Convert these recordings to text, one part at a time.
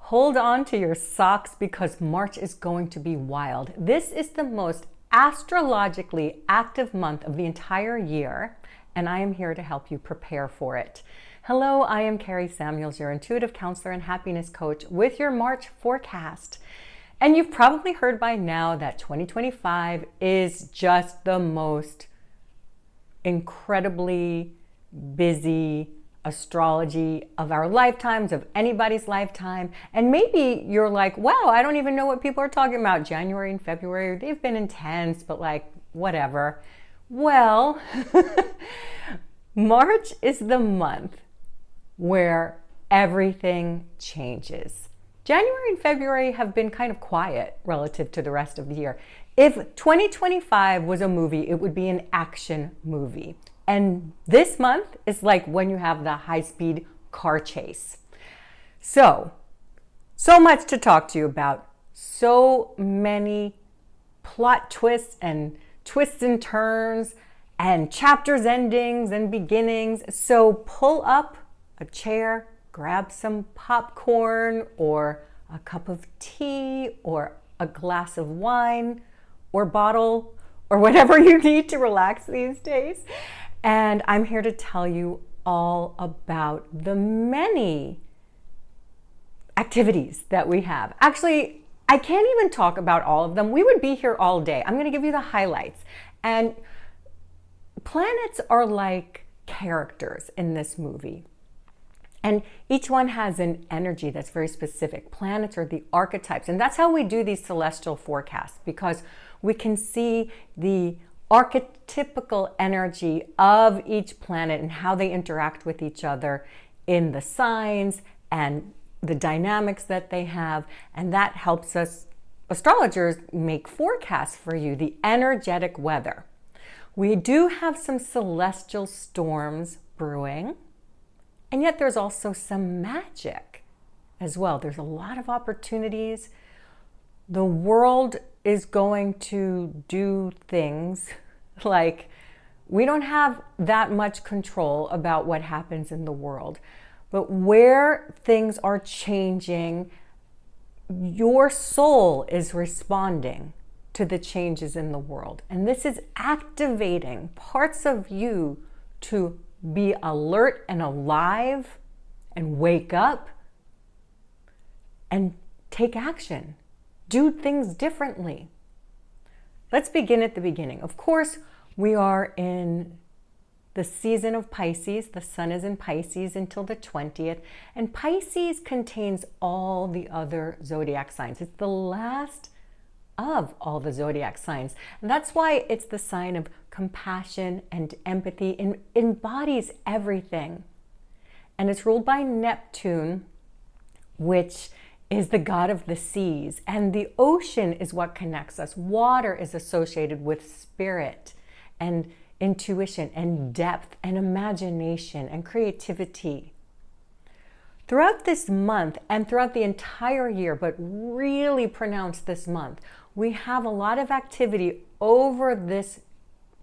Hold on to your socks because March is going to be wild. This is the most astrologically active month of the entire year, and I am here to help you prepare for it. Hello, I am Carrie Samuels, your intuitive counselor and happiness coach with your March forecast. And you've probably heard by now that 2025 is just the most incredibly busy astrology of our lifetimes, of anybody's lifetime. And maybe you're like, wow, I don't even know what people are talking about. January and February, they've been intense, but like, whatever. Well, March is the month where everything changes. January and February have been kind of quiet relative to the rest of the year. If 2025 was a movie, it would be an action movie. And this month is like when you have the high-speed car chase. So much to talk to you about. So many plot twists and turns and chapters endings and beginnings. So pull up a chair, grab some popcorn or a cup of tea or a glass of wine or bottle or whatever you need to relax these days. And I'm here to tell you all about the many activities that we have. Actually, I can't even talk about all of them. We would be here all day. I'm going to give you the highlights. And planets are like characters in this movie. And each one has an energy that's very specific. Planets are the archetypes. And that's how we do these celestial forecasts, because we can see the archetypical energy of each planet and how they interact with each other in the signs and the dynamics that they have. And that helps us, astrologers, make forecasts for you, the energetic weather. We do have some celestial storms brewing, and yet there's also some magic as well. There's a lot of opportunities. The world is going to do things like we don't have that much control about what happens in the world. But where things are changing, your soul is responding to the changes in the world. And this is activating parts of you to be alert and alive and wake up and take action. Do things differently. Let's begin at the beginning. Of course, we are in the season of Pisces. The sun is in Pisces until the 20th. And Pisces contains all the other zodiac signs. It's the last of all the zodiac signs. And that's why it's the sign of compassion and empathy. It embodies everything. And it's ruled by Neptune, which is the god of the seas. And the ocean is what connects us. Water is associated with spirit and intuition and depth and imagination and creativity. Throughout this month and throughout the entire year, but really pronounced this month, we have a lot of activity over this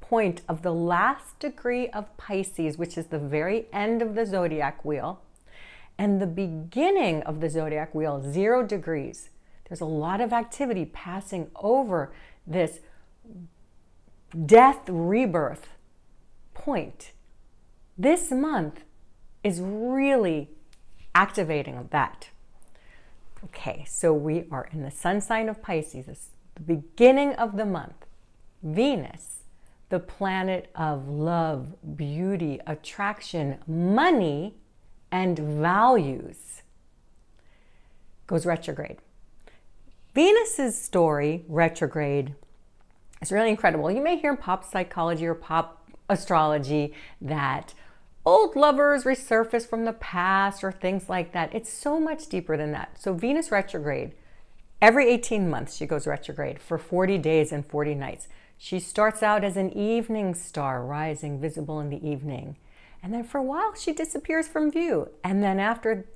point of the last degree of Pisces, which is the very end of the zodiac wheel, and the beginning of the zodiac wheel, 0 degrees. There's a lot of activity passing over this death rebirth point. This month is really activating that. Okay, so we are in the sun sign of Pisces. It's the beginning of the month. Venus, the planet of love, beauty, attraction, money, and values, goes retrograde. Venus's story, retrograde, is really incredible. You may hear in pop psychology or pop astrology that old lovers resurface from the past or things like that. It's so much deeper than that. So Venus retrograde, every 18 months she goes retrograde for 40 days and 40 nights. She starts out as an evening star, rising visible in the evening. And then for a while, she disappears from view. And then afterwards,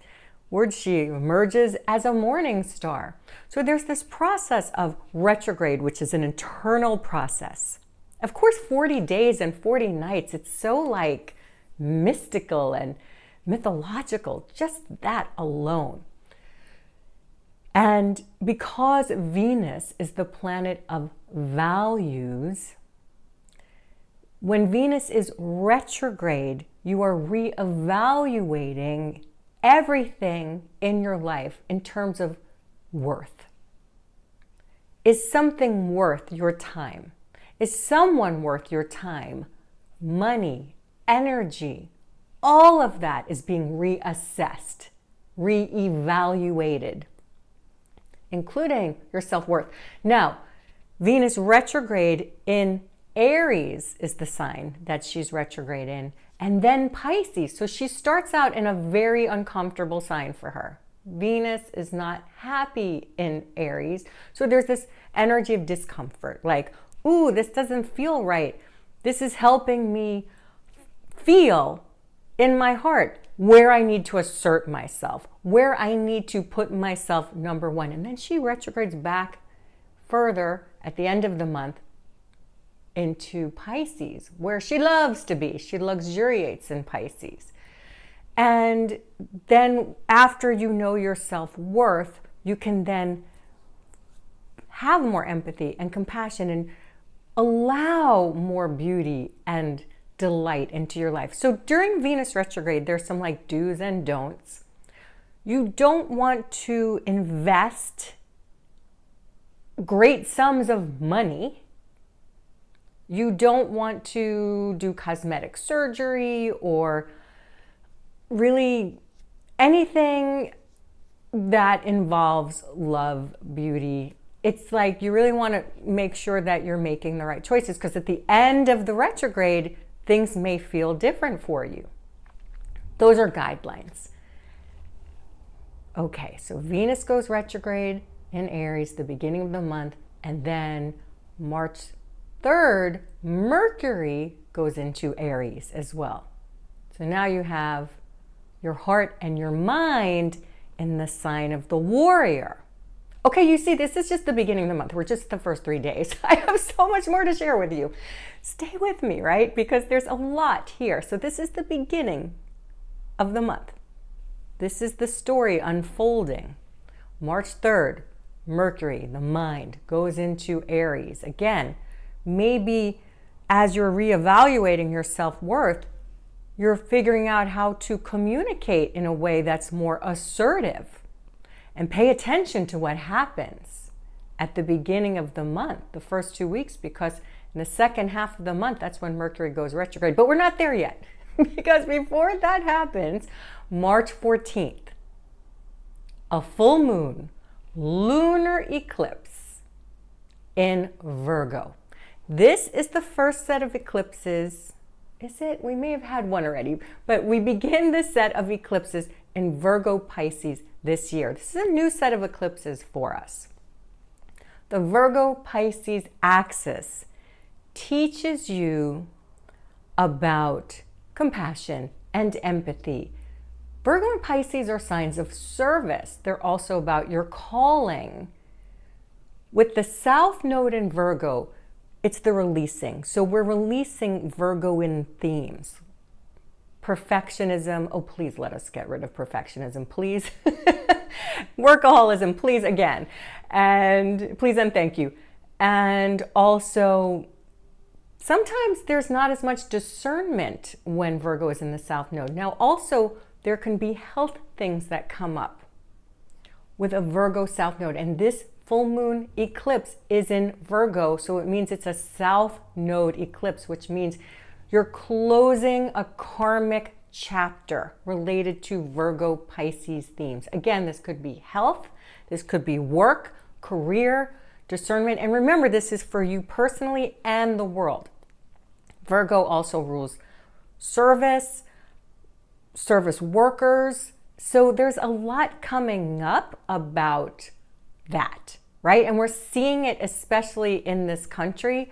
she emerges as a morning star. So there's this process of retrograde, which is an internal process. Of course, 40 days and 40 nights, it's so like mystical and mythological, just that alone. And because Venus is the planet of values, when Venus is retrograde, you are reevaluating everything in your life in terms of worth. Is something worth your time? Is someone worth your time? Money, energy, all of that is being reassessed, reevaluated, including your self-worth. Now, Venus retrograde in Aries is the sign that she's retrograde in, and then Pisces. So she starts out in a very uncomfortable sign for her. Venus is not happy in Aries. So there's this energy of discomfort, like, ooh, this doesn't feel right. This is helping me feel in my heart where I need to assert myself, where I need to put myself number one. And then she retrogrades back further at the end of the month into Pisces, where she loves to be. She luxuriates in Pisces. And then after you know your self-worth, you can then have more empathy and compassion and allow more beauty and delight into your life. So during Venus retrograde, there's some like do's and don'ts. You don't want to invest great sums of money. You don't want to do cosmetic surgery or really anything that involves love, beauty. It's like you really want to make sure that you're making the right choices, because at the end of the retrograde, things may feel different for you. Those are guidelines. Okay, so Venus goes retrograde in Aries, the beginning of the month, and then March 3rd, Mercury goes into Aries as well. So now you have your heart and your mind in the sign of the warrior. Okay, you see, this is just the beginning of the month. We're just the first 3 days. I have so much more to share with you. Stay with me, right? Because there's a lot here. So this is the beginning of the month. This is the story unfolding. March 3rd, Mercury, the mind, goes into Aries. Again, maybe as you're reevaluating your self-worth, you're figuring out how to communicate in a way that's more assertive. And pay attention to what happens at the beginning of the month, the first 2 weeks, because in the second half of the month, that's when Mercury goes retrograde. But we're not there yet, because before that happens, March 14th, a full moon, lunar eclipse in Virgo. This is the first set of eclipses. Is it? We may have had one already, but we begin this set of eclipses in Virgo Pisces this year. This is a new set of eclipses for us. The Virgo Pisces axis teaches you about compassion and empathy. Virgo and Pisces are signs of service. They're also about your calling. With the South Node in Virgo, it's the releasing. So we're releasing Virgoan themes. Perfectionism. Oh, please let us get rid of perfectionism, please. Workaholism, please, again. And please and thank you. And also, sometimes there's not as much discernment when Virgo is in the South Node. Now, also, there can be health things that come up with a Virgo South Node. And this full moon eclipse is in Virgo, so it means it's a South Node eclipse, which means you're closing a karmic chapter related to Virgo Pisces themes. Again, this could be health, this could be work, career, discernment. And remember, this is for you personally and the world. Virgo also rules service workers. So there's a lot coming up about that, right? And we're seeing it especially in this country.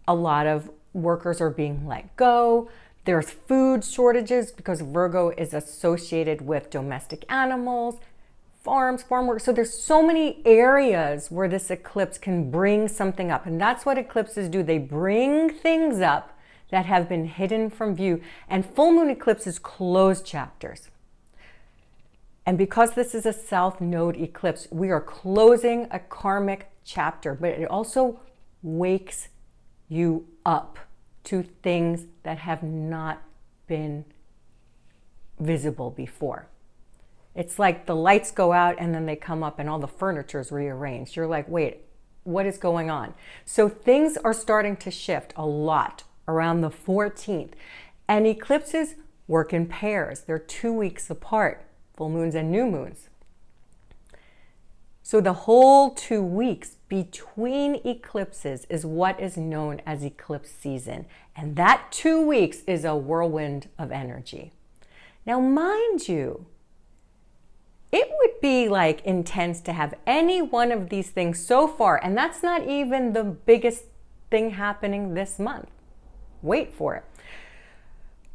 A lot of workers are being let go. There's food shortages because Virgo is associated with domestic animals, farms, farm work. So there's so many areas where this eclipse can bring something up. And that's what eclipses do. They bring things up that have been hidden from view. And full moon eclipses close chapters. And because this is a South Node eclipse, we are closing a karmic chapter, but it also wakes you up to things that have not been visible before. It's like the lights go out and then they come up and all the furniture is rearranged. You're like, wait, what is going on? So things are starting to shift a lot around the 14th. And eclipses work in pairs. They're 2 weeks apart, full moons and new moons. So the whole 2 weeks between eclipses is what is known as eclipse season. And that 2 weeks is a whirlwind of energy. Now, mind you, it would be like intense to have any one of these things so far. And that's not even the biggest thing happening this month. Wait for it.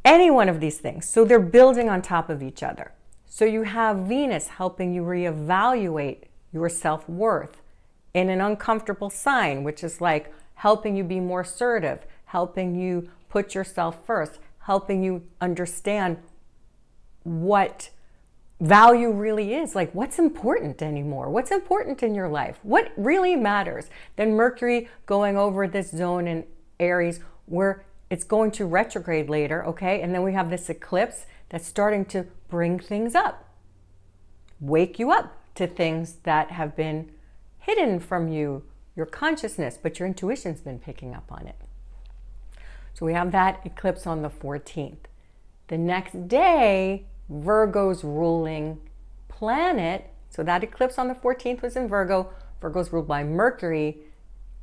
Any one of these things. So they're building on top of each other. So you have Venus helping you reevaluate your self-worth in an uncomfortable sign, which is like helping you be more assertive, helping you put yourself first, helping you understand what value really is, like what's important anymore, what's important in your life, what really matters. Then Mercury going over this zone in Aries where it's going to retrograde later, okay? And then we have this eclipse that's starting to bring things up, wake you up to things that have been hidden from you, your consciousness, but your intuition's been picking up on it. So we have that eclipse on the 14th. The next day, Virgo's ruling planet, so that eclipse on the 14th was in Virgo. Virgo's ruled by Mercury.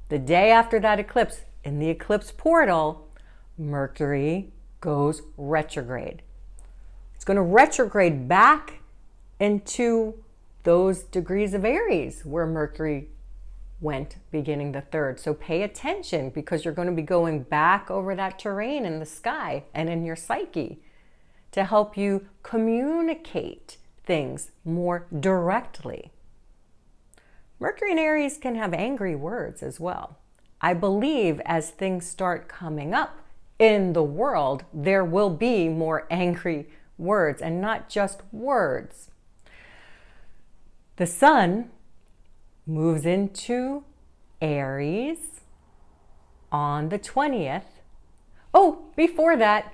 The day after that eclipse, in the eclipse portal, Mercury goes retrograde. It's going to retrograde back into those degrees of Aries where Mercury went beginning the 3rd. So pay attention because you're going to be going back over that terrain in the sky and in your psyche to help you communicate things more directly. Mercury in Aries can have angry words as well. I believe as things start coming up in the world, there will be more angry words and not just words. The sun moves into Aries on the 20th. Oh, before that,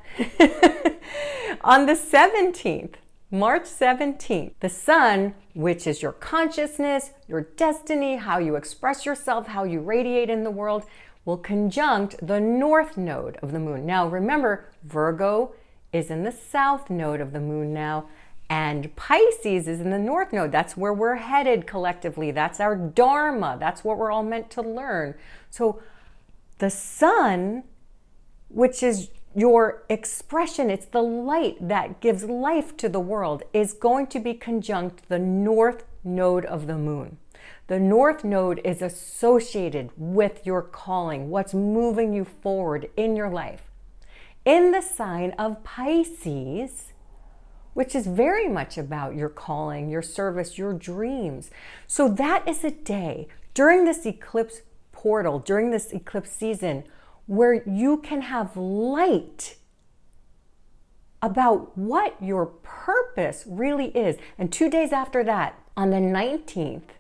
on the 17th, March 17th, the sun, which is your consciousness, your destiny, how you express yourself, how you radiate in the world, will conjunct the north node of the moon. Now, remember, Virgo is in the south node of the moon now, and Pisces is in the north node. That's where we're headed collectively. That's our dharma. That's what we're all meant to learn. So the sun, which is your expression, it's the light that gives life to the world, is going to be conjunct the north node of the moon. The north node is associated with your calling, what's moving you forward in your life. In the sign of Pisces, which is very much about your calling, your service, your dreams. So that is a day during this eclipse portal, during this eclipse season, where you can have light about what your purpose really is. And 2 days after that, on the 19th,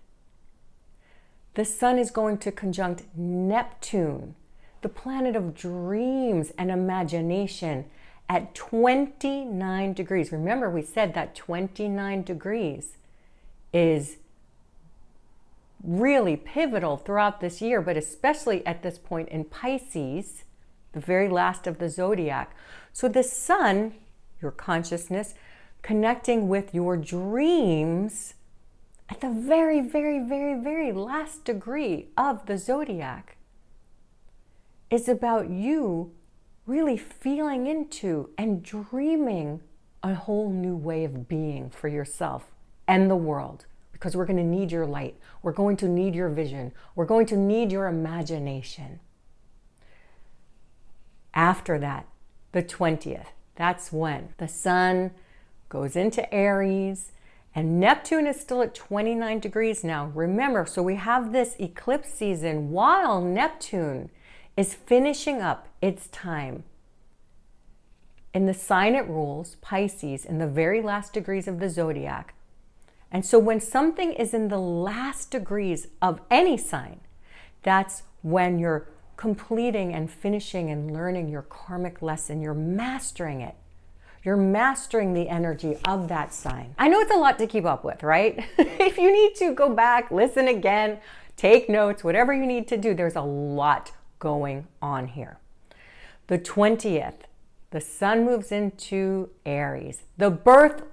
the sun is going to conjunct Neptune, the planet of dreams and imagination, at 29 degrees. Remember, we said that 29 degrees is really pivotal throughout this year, but especially at this point in Pisces, the very last of the zodiac. So the sun, your consciousness, connecting with your dreams at the very, very, very, very last degree of the zodiac is about you really feeling into and dreaming a whole new way of being for yourself and the world, because we're going to need your light. We're going to need your vision. We're going to need your imagination. After that, the 20th, that's when the sun goes into Aries and Neptune is still at 29 degrees now. Remember, so we have this eclipse season while Neptune is finishing up its time in the sign it rules, Pisces, in the very last degrees of the zodiac. And so when something is in the last degrees of any sign, that's when you're completing and finishing and learning your karmic lesson. You're mastering it. You're mastering the energy of that sign. I know it's a lot to keep up with, right? If you need to go back, listen again, take notes, whatever you need to do, there's a lot going on here. The 20th, the sun moves into Aries, the birth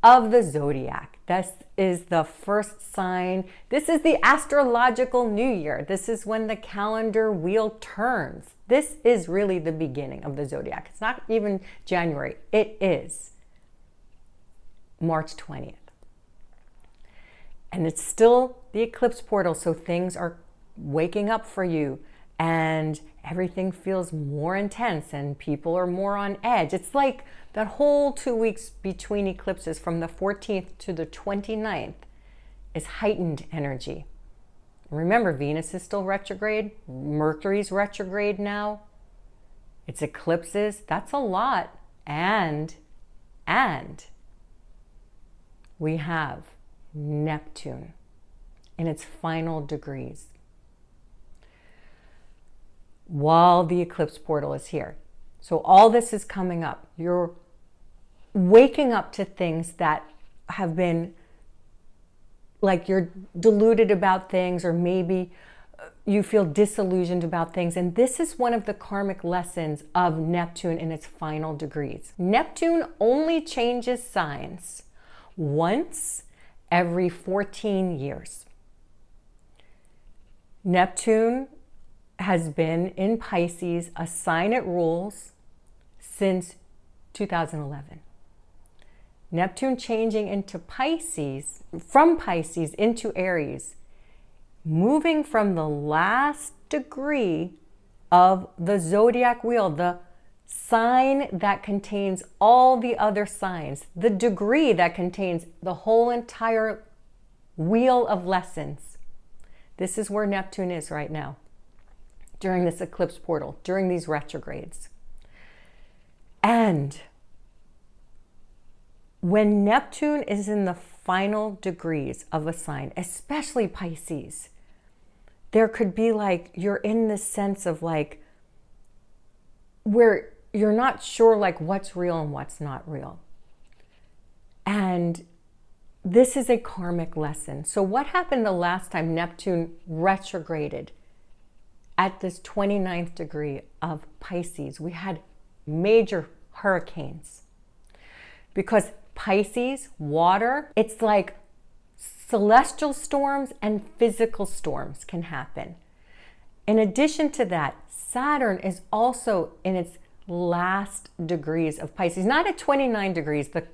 of the zodiac. This is the first sign. This is the astrological new year. This is when the calendar wheel turns. This is really the beginning of the zodiac. It's not even January. It is March 20th. And it's still the eclipse portal, so things are waking up for you and everything feels more intense and people are more on edge. It's like that whole 2 weeks between eclipses from the 14th to the 29th is heightened energy. Remember, Venus is still retrograde. Mercury's retrograde now. It's eclipses. That's a lot. And we have Neptune in its final degrees while the eclipse portal is here. So all this is coming up. You're waking up to things that have been like you're deluded about things, or maybe you feel disillusioned about things. And this is one of the karmic lessons of Neptune in its final degrees. Neptune only changes signs once every 14 years. Neptune has been in Pisces, a sign it rules, since 2011. Neptune changing into Pisces, from Pisces into Aries, moving from the last degree of the zodiac wheel, the sign that contains all the other signs, the degree that contains the whole entire wheel of lessons. This is where Neptune is right now, during this eclipse portal, during these retrogrades. And when Neptune is in the final degrees of a sign, especially Pisces, there could be like, you're in this sense of like, where you're not sure like what's real and what's not real. And this is a karmic lesson. So what happened the last time Neptune retrograded at this 29th degree of Pisces? We had major hurricanes, because Pisces, water, it's like celestial storms and physical storms can happen. In addition to that, Saturn is also in its last degrees of Pisces, not at 29 degrees, the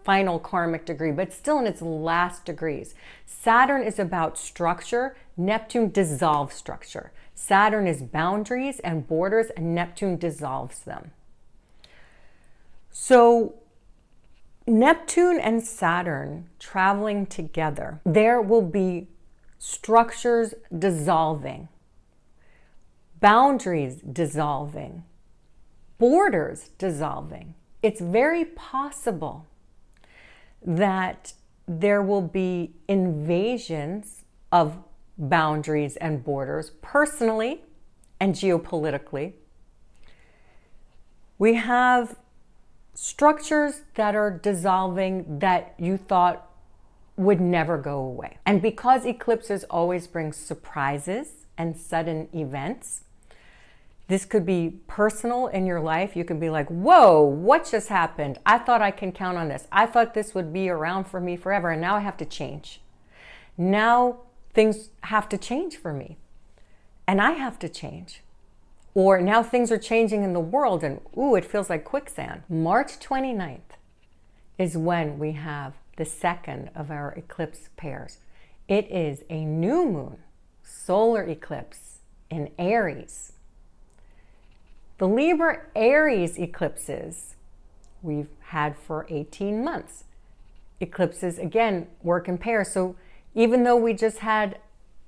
final karmic degree, but still in its last degrees. Saturn is about structure. Neptune dissolves structure. Saturn is boundaries and borders, and Neptune dissolves them. So Neptune and Saturn traveling together, there will be structures dissolving, boundaries dissolving, borders dissolving. It's very possible that there will be invasions of boundaries and borders personally and geopolitically. We have structures that are dissolving that you thought would never go away. And because eclipses always bring surprises and sudden events, this could be personal in your life. You could be like, whoa, what just happened? I thought I can count on this. I thought this would be around for me forever, and now I have to change. Now things have to change for me, and I have to change. Or now things are changing in the world and ooh, it feels like quicksand. March 29th is when we have the second of our eclipse pairs. It is a new moon, solar eclipse in Aries. The Libra Aries eclipses we've had for 18 months. Eclipses, again, work in pairs. So even though we just had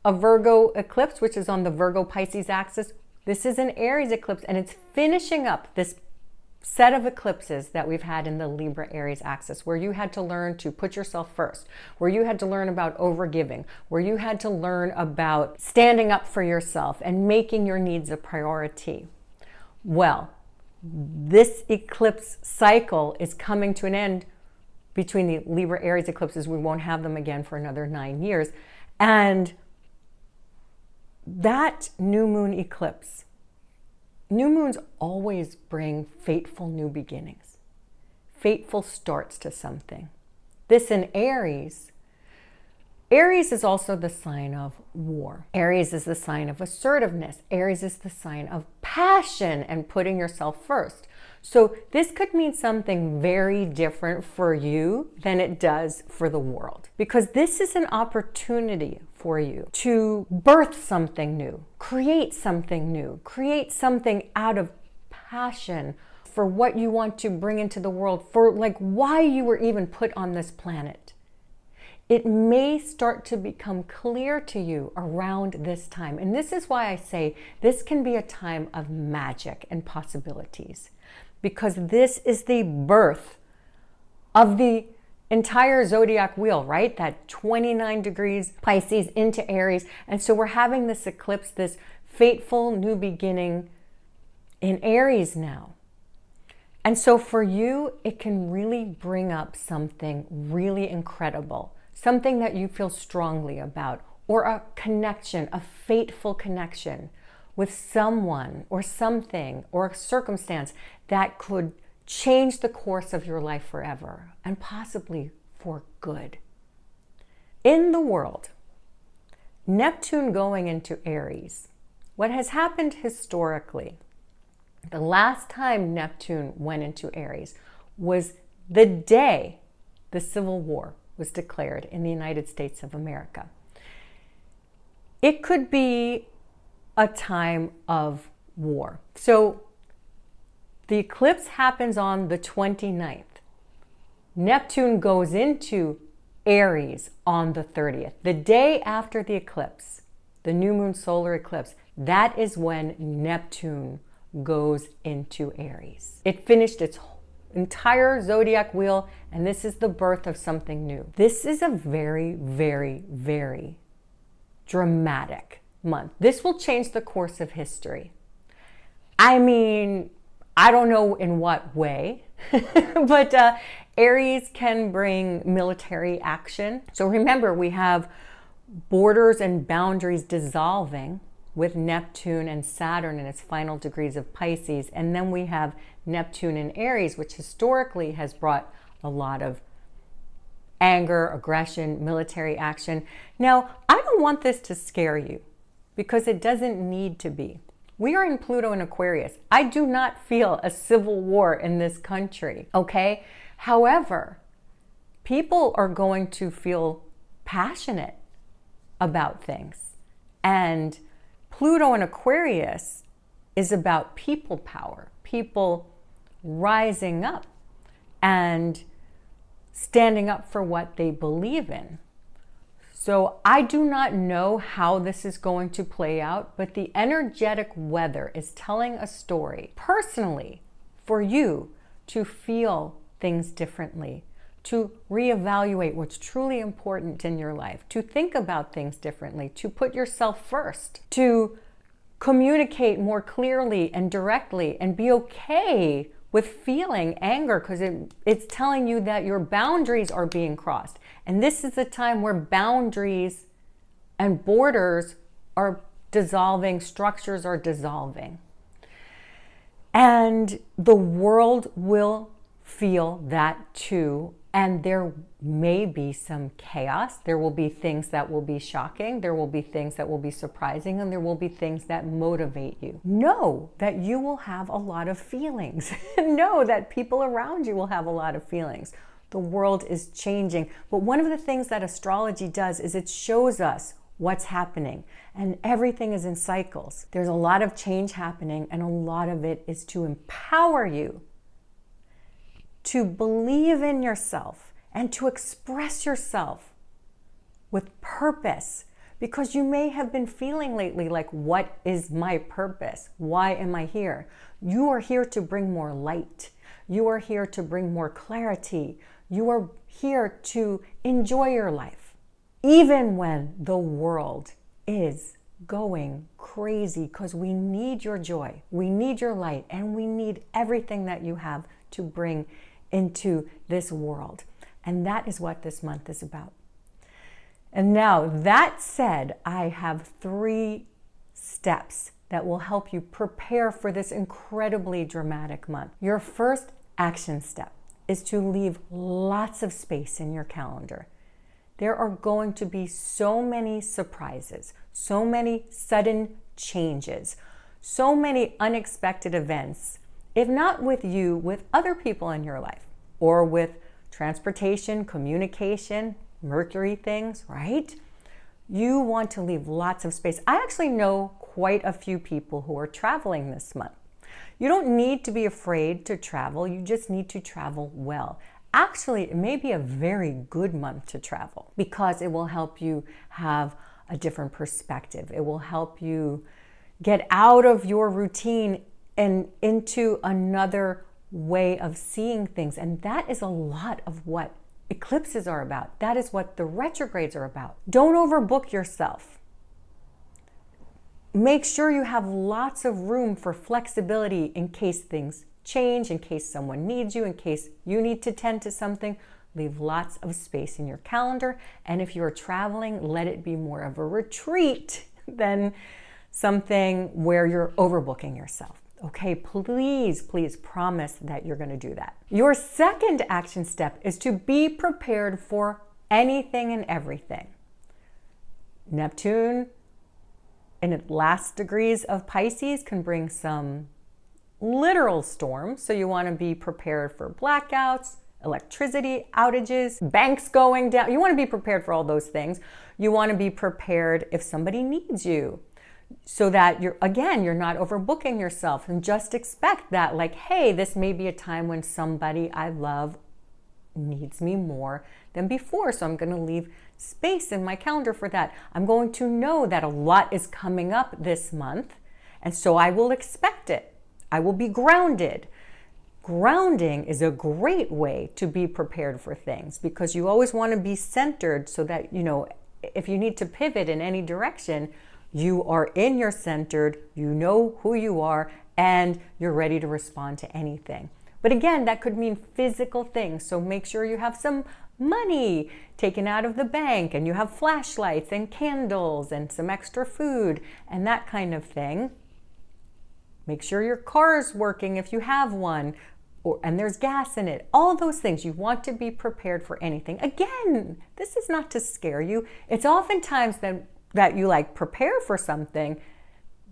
a Virgo eclipse, which is on the Virgo Pisces axis, this is an Aries eclipse, and it's finishing up this set of eclipses that we've had in the Libra Aries axis, where you had to learn to put yourself first, where you had to learn about overgiving, where you had to learn about standing up for yourself and making your needs a priority. Well, this eclipse cycle is coming to an end between the Libra Aries eclipses. We won't have them again for another 9 years. And that new moon eclipse, new moons always bring fateful new beginnings, fateful starts to something. This in Aries. Aries is also the sign of war. Aries is the sign of assertiveness. Aries is the sign of passion and putting yourself first. So this could mean something very different for you than it does for the world, because this is an opportunity for you to birth something new, create something out of passion for what you want to bring into the world, for like why you were even put on this planet. It may start to become clear to you around this time. And this is why I say this can be a time of magic and possibilities, because this is the birth of the entire zodiac wheel, right? That 29 degrees Pisces into Aries. And so we're having this eclipse, this fateful new beginning in Aries now. And so for you, it can really bring up something really incredible, something that you feel strongly about, or a connection, a fateful connection with someone or something or a circumstance that could change the course of your life forever, and possibly for good. In the world, Neptune going into Aries, what has happened historically, the last time Neptune went into Aries was the day the Civil War was declared in the United States of America. It could be a time of war. So the eclipse happens on the 29th. Neptune goes into Aries on the 30th. The day after the eclipse, the new moon solar eclipse, that is when Neptune goes into Aries. It finished its entire zodiac wheel, and this is the birth of something new. This is a very, very, very dramatic month. This will change the course of history. I mean, I don't know in what way, but Aries can bring military action. So remember, we have borders and boundaries dissolving with Neptune and Saturn in its final degrees of Pisces. And then we have Neptune in Aries, which historically has brought a lot of anger, aggression, military action. Now, I don't want this to scare you, because it doesn't need to be. We are in Pluto and Aquarius. I do not feel a civil war in this country, okay? However, people are going to feel passionate about things. And Pluto and Aquarius is about people power, people rising up and standing up for what they believe in. So I do not know how this is going to play out, but the energetic weather is telling a story personally for you to feel things differently, to reevaluate what's truly important in your life, to think about things differently, to put yourself first, to communicate more clearly and directly, and be okay with feeling anger, because it's telling you that your boundaries are being crossed. And this is a time where boundaries and borders are dissolving, structures are dissolving. And the world will feel that too. And there may be some chaos. There will be things that will be shocking. There will be things that will be surprising. And there will be things that motivate you. Know that you will have a lot of feelings. Know that people around you will have a lot of feelings. The world is changing. But one of the things that astrology does is it shows us what's happening. And everything is in cycles. There's a lot of change happening, and a lot of it is to empower you to believe in yourself and to express yourself with purpose, Because you may have been feeling lately like, what is my purpose? Why am I here? You are here to bring more light. You are here to bring more clarity. You are here to enjoy your life. Even when the world is going crazy, because we need your joy, we need your light, and we need everything that you have to bring into this world. And that is what this month is about. And now, that said, I have 3 steps that will help you prepare for this incredibly dramatic month. Your first action step is to leave lots of space in your calendar. There are going to be so many surprises, so many sudden changes, so many unexpected events, if not with you, with other people in your life, or with transportation, communication, Mercury things, right? You want to leave lots of space. I actually know quite a few people who are traveling this month. You don't need to be afraid to travel. You just need to travel well. Actually, it may be a very good month to travel because it will help you have a different perspective. It will help you get out of your routine and into another way of seeing things. And that is a lot of what eclipses are about. That is what the retrogrades are about. Don't overbook yourself. Make sure you have lots of room for flexibility in case things change, in case someone needs you, in case you need to tend to something. Leave lots of space in your calendar. And if you're traveling, let it be more of a retreat than something where you're overbooking yourself. Okay, please, please promise that you're going to do that. Your second action step is to be prepared for anything and everything. Neptune in its last degrees of Pisces can bring some literal storms. So you want to be prepared for blackouts, electricity outages, banks going down. You want to be prepared for all those things. You want to be prepared if somebody needs you, so that you're not overbooking yourself, and just expect that, like, hey, this may be a time when somebody I love needs me more than before. So I'm going to leave space in my calendar for that. I'm going to know that a lot is coming up this month. And so I will expect it. I will be grounded. Grounding is a great way to be prepared for things, because you always want to be centered so that, if you need to pivot in any direction, you are in your centered, you know who you are, and you're ready to respond to anything. But again, that could mean physical things. So make sure you have some money taken out of the bank, and you have flashlights and candles and some extra food and that kind of thing. Make sure your car is working if you have one, and there's gas in it. All those things. You want to be prepared for anything. Again, this is not to scare you. It's oftentimes that you prepare for something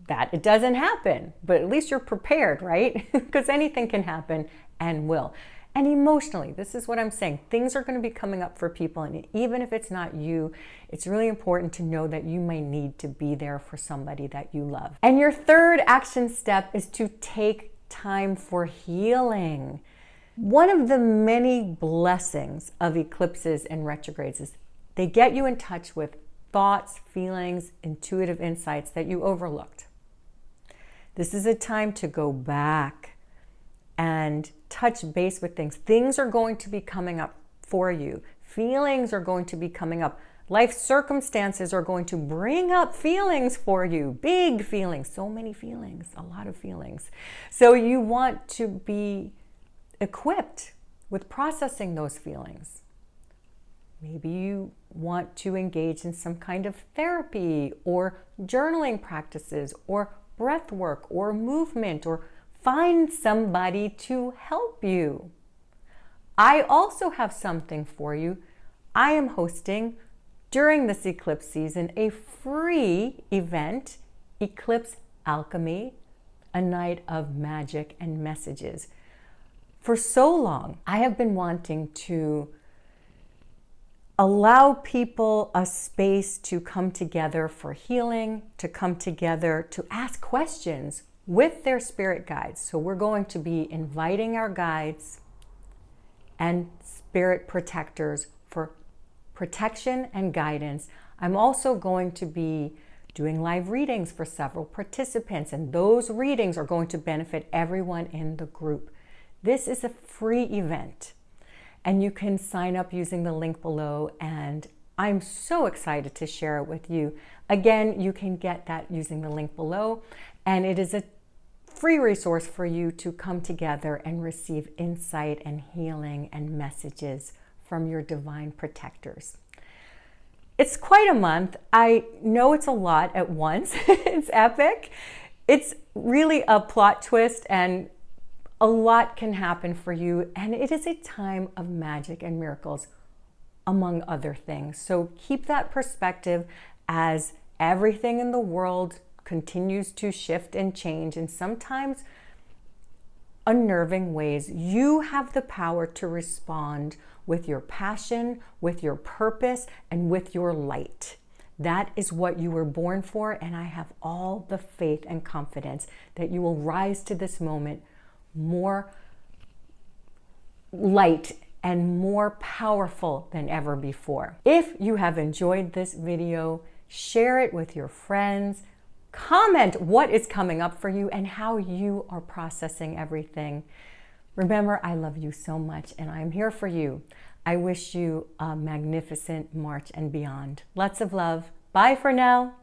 that it doesn't happen, but at least you're prepared, right? Because anything can happen and will. And emotionally, this is what I'm saying. Things are going to be coming up for people, and even if it's not you, it's really important to know that you may need to be there for somebody that you love. And your third action step is to take time for healing. One of the many blessings of eclipses and retrogrades is they get you in touch with thoughts, feelings, intuitive insights that you overlooked. This is a time to go back and touch base with things. Things are going to be coming up for you. Feelings are going to be coming up. Life circumstances are going to bring up feelings for you. Big feelings, so many feelings, a lot of feelings. So you want to be equipped with processing those feelings. Maybe you want to engage in some kind of therapy or journaling practices or breath work or movement, or find somebody to help you. I also have something for you. I am hosting during this eclipse season a free event, Eclipse Alchemy, a night of magic and messages. For so long, I have been wanting to allow people a space to come together for healing, to come together to ask questions with their spirit guides. So we're going to be inviting our guides and spirit protectors for protection and guidance I'm also going to be doing live readings for several participants, and those readings are going to benefit everyone in the group. This is a free event, and you can sign up using the link below, and I'm so excited to share it with you. Again, you can get that using the link below, and it is a free resource for you to come together and receive insight and healing and messages from your divine protectors. It's quite a month. I know it's a lot at once. It's epic. It's really a plot twist, and a lot can happen for you, and it is a time of magic and miracles, among other things. So keep that perspective as everything in the world continues to shift and change, and sometimes unnerving ways. You have the power to respond with your passion, with your purpose, and with your light. That is what you were born for, and I have all the faith and confidence that you will rise to this moment more light and more powerful than ever before. If you have enjoyed this video, share it with your friends. Comment what is coming up for you and how you are processing everything. Remember, I love you so much, and I'm here for you. I wish you a magnificent March and beyond. Lots of love. Bye for now.